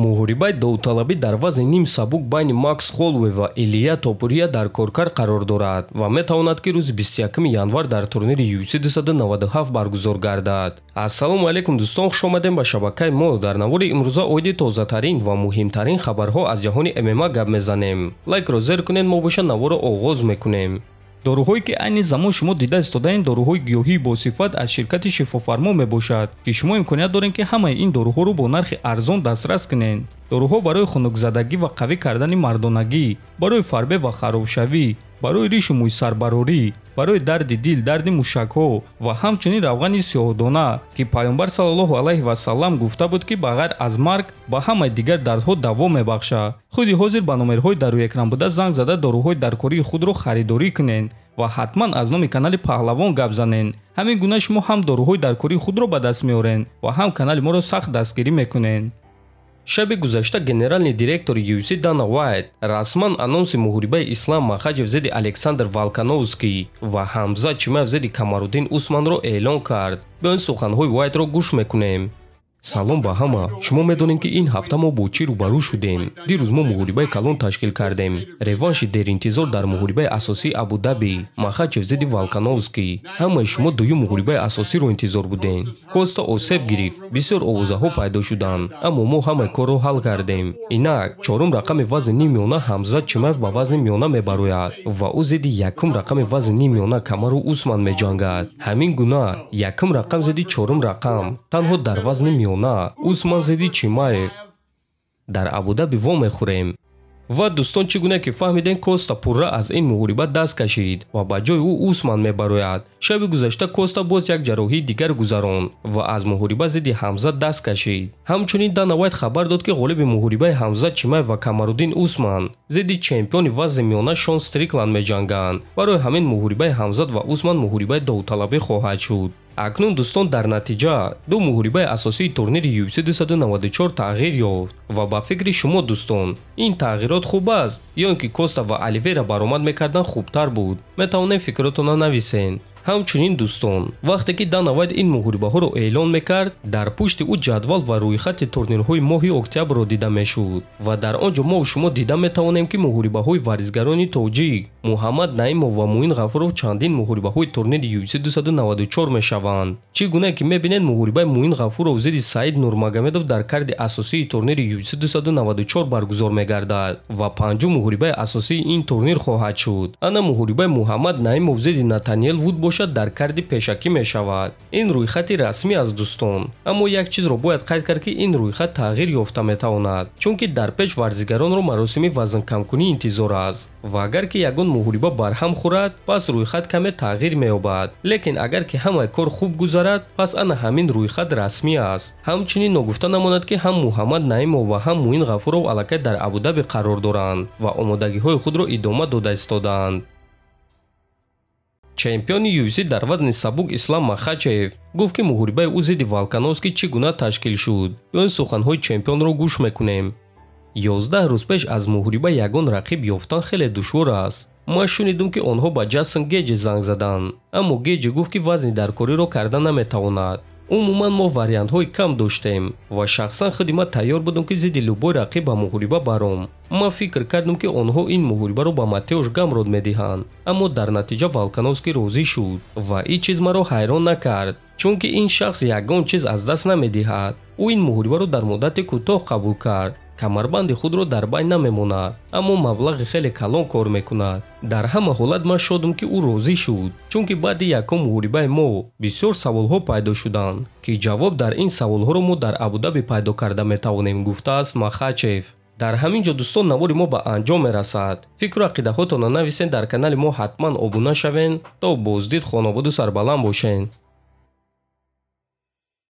муҳорибаи довталабӣ дар вазни ним сабук байни Макс Холлоуэй ва Илия Топурия дар коркар қарор дорад ва метавонад ки рӯзи 21 январ дар турнири UFC 297 баргузор гардад. Ассалому алайкум дӯстон, хуш омадем ба шабакаи мо. Дар навори имрӯза оиди тозатарин ва муҳимтарин хабарҳо аз ҷаҳони ММА гап мезанем. Лайкро зер кунед, мо боша наворо оғоз мекунем. доруҳое ки айни замон шумо дида истодаин доруҳои гиёҳии босифат аз ширкати шифофармо мебошад ки шумо имконият доред ки ҳамаи ин доруҳоро бо нархи арзон дастрас кунед. доруҳо барои хунукзадагӣ ва қавӣ кардани мардонагӣ, барои фарбе ва харобшавӣ, барои ришу мӯйсарбарорӣ, барои дарди дил, дарди мушакҳо ва ҳамчунин равғани сиёҳдона ки пайғамбар саллаллоҳу алайҳи васаллам гуфта буд ки ба ғайр аз марг ба ҳамаи дигар дардҳо даво мебахшад. худи ҳозир ба номерҳои дар рӯи экран буда занг зада доруҳои даркории худро харидорӣ кунед ва ҳатман аз номи канали Паҳлавон гап занед. ҳамин гуна шумо ҳам доруҳои даркории худро ба даст меоред ва ҳам канали моро сахт дастгирӣ мекунед. шаби гузашта генеральный директори UFC Дана Уайт расман анонси муҳорибаи Ислам Махачев зидди Александр Волкановский ва Ҳамза Чимаев зидди Камаруддин Усманро эълон кард. биёин суханҳои Уайтро гӯш мекунем. салом ба ҳама. шумо медонед ки ин ҳафта мо бо чӣ рӯбарӯ шудем. дирӯз мо муҳорибаи калон ташкил кардем. реванши деринтизор дар муҳорибаи асосии Абу-Даби Махачев зидди Волкановский. ҳамаи шумо дуюм муҳорибаи асосиро интизор будем. Коста осеб гирифт, бисёр овозаҳо пайдо шуданд, аммо мо ҳамаи корро ҳал кардем. инак чорум рақами вазни нимёна Ҳамза Чимаев ба вазни мёна мебарояд ва ӯ зидди якум рақами вазни нимёна Камару Усман меҷангад. ҳамин гуна якум рақам зидди чорум рақам танҳо дар вазни мёна Усман зидди Чимаев. дар Абу-Даби во мехӯрем. ва дӯстон, чӣ гуна ки фаҳмидем Коста пурра аз ин муҳориба даст кашид ва ба ҷои ӯ Усман мебарояд. шаби гузашта Коста боз як ҷарроҳии дигар гузаронд ва аз муҳориба зидди Ҳамза даст кашид. ҳамчунин Дана Уайт хабар дод ки ғолиби муҳорибаи Ҳамза Чимаев ва Камаруддин Усман зидди чемпиони вазни мёна Шон Стрикланд меҷанганд. барои ҳамин муҳорибаи Ҳамзат ва Усман муҳорибаи довталабӣ хоҳад шуд. акнун дӯстон, дар натиҷа ду муҳорибаи асосии турнири UFC 294 тағйир ёфт ва ба фикри шумо дӯстон, ин тағйирот хуб аст ё ин ки Коста ва Оливейра баромад мекардан хубтар буд? метавонед фикротонро нависен. ҳамчунин дӯстон, вақте ки Дана Уайт ин муҳорибаҳоро эълон мекард, дар пушти ӯ ҷадвал ва рӯйхати турнирҳои моҳи октябрро дида мешуд ва дар он ҷо мо шумо дида метавонем ки муҳорибаҳои варзисгарони тоҷик Муҳаммад Наимов ва Муин Ғафуров чандин муҳорибаҳои турнири UFC 294 мешаванд. чӣ гуна ки мебинед муҳорибаи Муин Ғафуров зидди Саид Нурмагомедов дар карди асосии турнири UFC 294 баргузор мегардад ва панҷум муҳорибаи асосии ин турнир хоҳад шуд. ана муҳорибаи Муҳаммад Наимов зидди Натаниел Вуд бошад дар карди пешакӣ мешавад. ин рӯйхати расмӣ аст дӯстон, аммо як чизро бояд қайд кард ки ин рӯйхат тағйир ёфта метавонад, чунки дар пеш варзигаронро маросими вазнкамкунӣ интизор аст ва агар ки ягон муҳориба барҳам хӯрад, пас рӯйхат каме тағйир меёбад. лекин агар ки ҳамаи кор хуб гузарад, пас ана ҳамин рӯйхат расмӣ аст. ҳамчунин ногуфта намонад ки ҳам Муҳаммад Наимов ва ҳам Муин Ғафуров аллакай дар Абу-Даби қарор доранд ва омодагиҳои худро идома дода истодаанд. чемпиони UFC дар вазни сабук Ислам Махачев гуфт ки муҳорибаи ӯ зидди Волкановский чӣ гуна ташкил шуд. биёин суханҳои чемпионро гӯш мекунем. 11 рӯз пеш аз муҳориба ягон рақиб ёфтан хеле душвор аст. ман шунидам ки онҳо ба Ҷейсон Гейҷи занг заданд, аммо Гейҷи гуфт ки вазни даркориро карда наметавонад. умуман мо вариантҳои кам доштем ва шахсан худи ман тайёр будам ки зидди любой рақиб ба муҳориба баром. ман фикр кардам ки онҳо ин муҳорибаро ба Матеуш Гамрот медиҳанд, аммо дар натиҷа Волкановский розӣ шуд ва ин чиз маро ҳайрон накард, чунки ин шахс ягон чиз аз даст намедиҳад. ӯ ин муҳорибаро дар муддати кӯтоҳ қабул кард. камарбанди худро дар байн намемонад, аммо маблағи хеле калон кор мекунад. дар ҳама ҳолат ман шодам ки ӯ розӣ шуд, чунки баъди якум муҳорибаи мо бисёр саволҳо пайдо шуданд ки ҷавоб дар ин саволҳоро мо дар Абу-Даби пайдо карда метавонем, гуфтааст Махачев. дар ҳамин ҷо дӯстон, навори мо ба анҷом мерасад. фикру ақидаҳотонро нависен, дар канали мо ҳатман обуна шавен. то боздид, хонободу сарбаланд бошен.